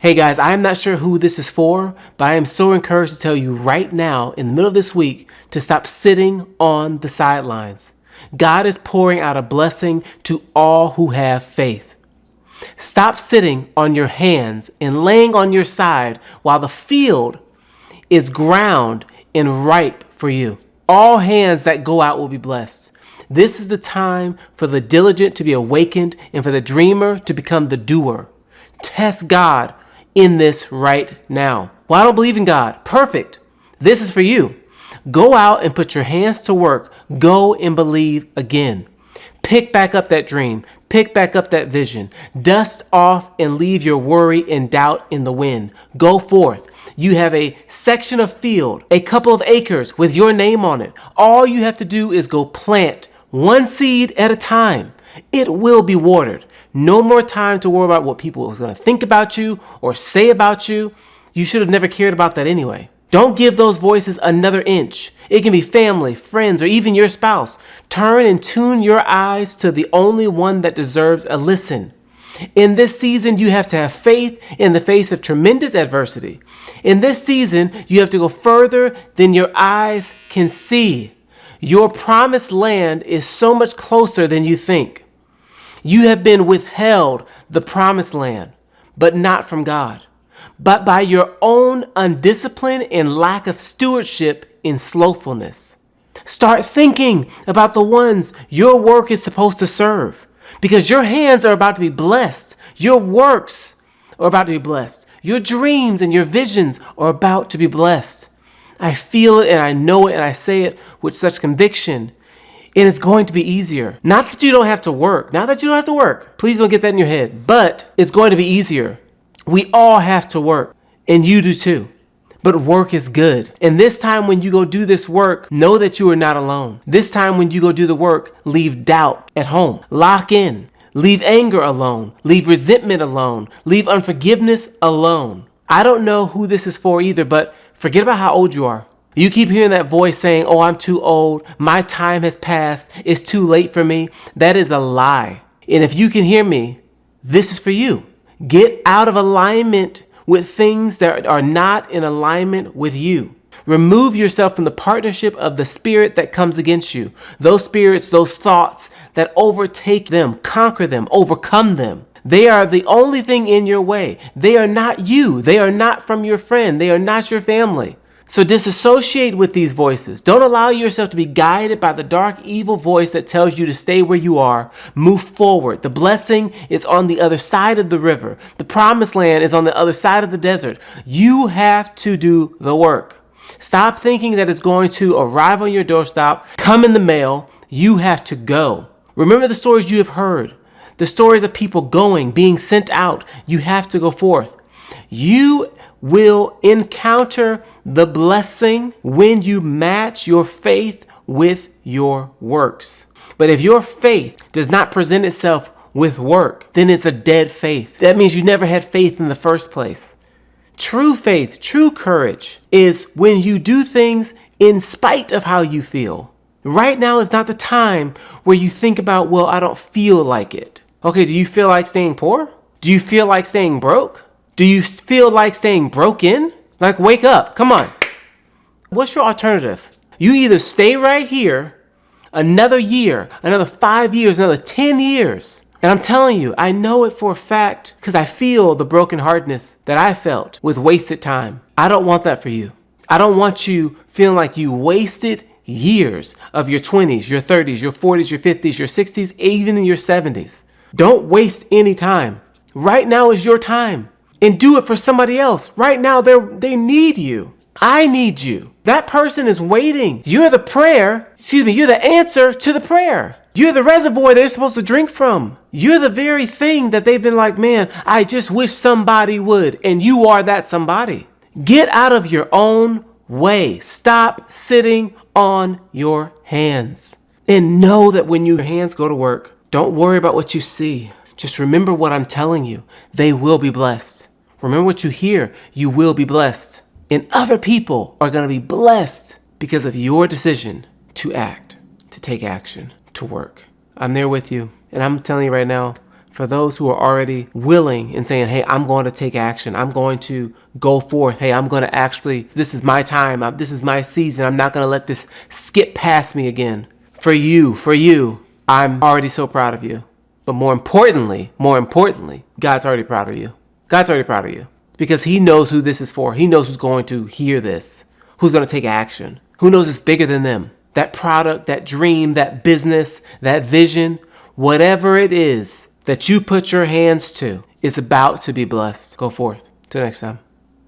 Hey guys, I am not sure who this is for, but I am so encouraged to tell you right now in the middle of this week to stop sitting on the sidelines. God is pouring out a blessing to all who have faith. Stop sitting on your hands and laying on your side while the field is ground and ripe for you. All hands that go out will be blessed. This is the time for the diligent to be awakened and for the dreamer to become the doer. Test God in this right now. Well, I don't believe in God. Perfect. This is for you. Go out and put your hands to work. Go and believe again. Pick back up that dream. Pick back up that vision. Dust off and leave your worry and doubt in the wind. Go forth. You have a section of field, a couple of acres with your name on it. All you have to do is go plant one seed at a time. It will be watered. No more time to worry about what people are going to think about you or say about you. You should have never cared about that anyway. Don't give those voices another inch. It can be family, friends, or even your spouse. Turn and tune your eyes to the only one that deserves a listen. In this season, you have to have faith in the face of tremendous adversity. In this season, you have to go further than your eyes can see. Your promised land is so much closer than you think. You have been withheld the promised land, but not from God, but by your own undiscipline and lack of stewardship in slothfulness. Start thinking about the ones your work is supposed to serve, because your hands are about to be blessed. Your works are about to be blessed. Your dreams and your visions are about to be blessed. I feel it and I know it and I say it with such conviction. And it's going to be easier. Not that you don't have to work. Not that you don't have to work. Please don't get that in your head. But it's going to be easier. We all have to work. And you do too. But work is good. And this time when you go do this work, know that you are not alone. This time when you go do the work, leave doubt at home. Lock in. Leave anger alone. Leave resentment alone. Leave unforgiveness alone. I don't know who this is for either, but forget about how old you are. You keep hearing that voice saying, oh, I'm too old. My time has passed. It's too late for me. That is a lie. And if you can hear me, this is for you. Get out of alignment with things that are not in alignment with you. Remove yourself from the partnership of the spirit that comes against you. Those spirits, those thoughts that overtake them, conquer them, overcome them. They are the only thing in your way. They are not you. They are not from your friend. They are not your family. So disassociate with these voices. Don't allow yourself to be guided by the dark, evil voice that tells you to stay where you are. Move forward. The blessing is on the other side of the river. The promised land is on the other side of the desert. You have to do the work. Stop thinking that it's going to arrive on your doorstep, come in the mail. You have to go. Remember the stories you have heard. The stories of people going, being sent out. You have to go forth. You will encounter the blessing when you match your faith with your works. But if your faith does not present itself with work, then it's a dead faith. That means you never had faith in the first place. True faith, true courage is when you do things in spite of how you feel. Right now is not the time where you think about, well, I don't feel like it. Okay, do you feel like staying poor? Do you feel like staying broke? Do you feel like staying broken? Like, wake up. Come on. What's your alternative? You either stay right here another year, another 5 years, another 10 years. And I'm telling you, I know it for a fact because I feel the brokenheartedness that I felt with wasted time. I don't want that for you. I don't want you feeling like you wasted years of your 20s, your 30s, your 40s, your 50s, your 60s, even in your 70s. Don't waste any time. Right now is your time. And do it for somebody else. Right now, they need you. I need you. That person is waiting. You're the answer to the prayer. You're the reservoir they're supposed to drink from. You're the very thing that they've been like, man, I just wish somebody would. And you are that somebody. Get out of your own way. Stop sitting on your hands. And know that when your hands go to work, don't worry about what you see. Just remember what I'm telling you. They will be blessed. Remember what you hear. You will be blessed. And other people are going to be blessed because of your decision to act, to take action, to work. I'm there with you. And I'm telling you right now, For those who are already willing and saying, hey, I'm going to take action. I'm going to go forth. Hey, I'm going to actually, this is my time. This is my season. I'm not going to let this skip past me again. For you, I'm already so proud of you. But more importantly, God's already proud of you. God's already proud of you because he knows who this is for. He knows who's going to hear this, who's going to take action, who knows it's bigger than them. That product, that dream, that business, that vision, whatever it is that you put your hands to is about to be blessed. Go forth. Till next time.